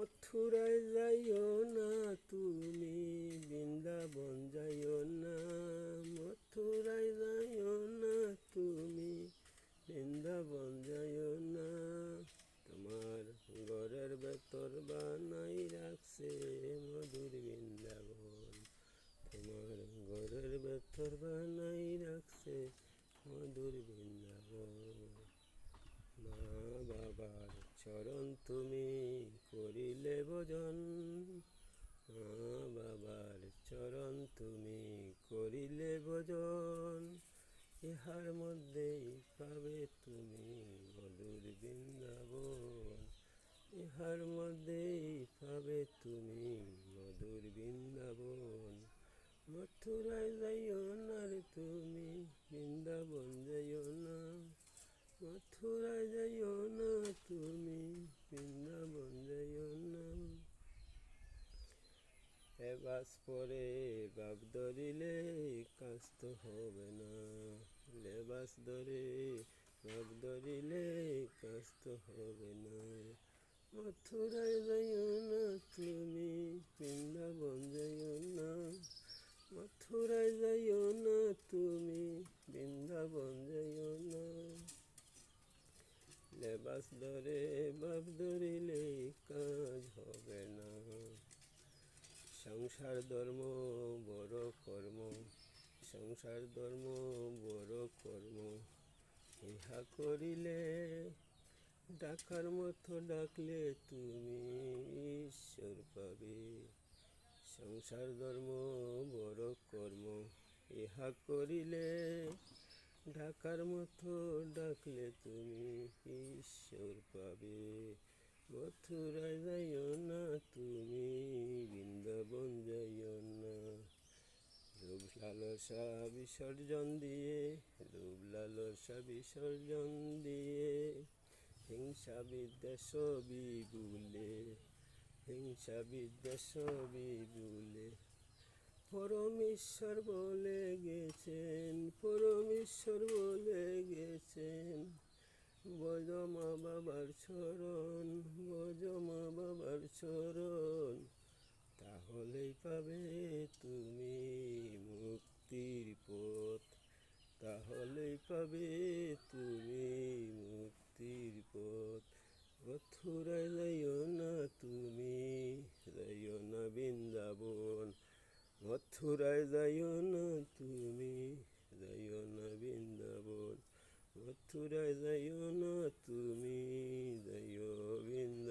মথুরায় যাইও না তুমি, বৃন্দাবন যাইও না। মথুরায় যাইও না তুমি, বৃন্দাবন যাইও না। তোমার ঘরের ভেতর বানাই রাখছে মধুর বৃন্দাবন। তোমার ঘরের ভেতর বানাই রাখছে মধুর বৃন্দাবন। মা বাবার চরণ তুমি করিলে ভজন, মা বাবার চরণ তুমি করিলে ভজন। ইহার মধ্যেই পাবে তুমি মধুর বৃন্দাবন, ইহার মধ্যেই পাবে তুমি মধুর বৃন্দাবন। মথুরায় যাইও না রে তুমি, বৃন্দাবন যাইও না। মথুরায় যাইও না তুমি, বৃন্দাবন যাইও না। লেবাস পরে বাপ ধরিলে কাজ তো হবে না, লেবাস ধরে বাপ ধরিলে কাজ তো হবে না। মথুরায় যাইও না তুমি, বৃন্দাবন যাইও না। মথুরায় যাইও না তুমি, বৃন্দাবন যাইও না। লেবাস ধরে বাপ ধরিলে কাজ হবে না। সংসার ধর্ম বড় কর্ম, সংসার ধর্ম বড় কর্ম। ইহা করিলে ডাকার মতো ডাকলে তুমি ঈশ্বর পাবে। সংসার ধর্ম বড় কর্ম, ইহা করিলে ডাকার মতো ডাকলে তুমি ঈশ্বর পাবে। মথুরায় যাইও না তুমি, বৃন্দাবন যাইও না। লোভ লালসা বিসর্জন দিয়ে, লোভ লালসা বিসর্জন দিয়ে, হিংসা বিদ্বেষ সবই ভুলে, হিংসা বিদ্বেষ সবই ভুলে। পরমেশ্বর বলে গেছেন, পরমেশ্বর বলে গেছেন, ভজ মা বাবার চরণ, ভজ মা বাবার চরণ। তাহলেই পাবে তুমি মুক্তির পথ, তাহলেই পাবে তুমি মুক্তির পথ। মথুরায় যাইও না তুমি, যাইও না বৃন্দাবন। মথুরায় যাইও না তুমি, যাইও না বৃন্দাবন। মথুরায় যাইও না তুমি, যাইও বৃন্দাবন।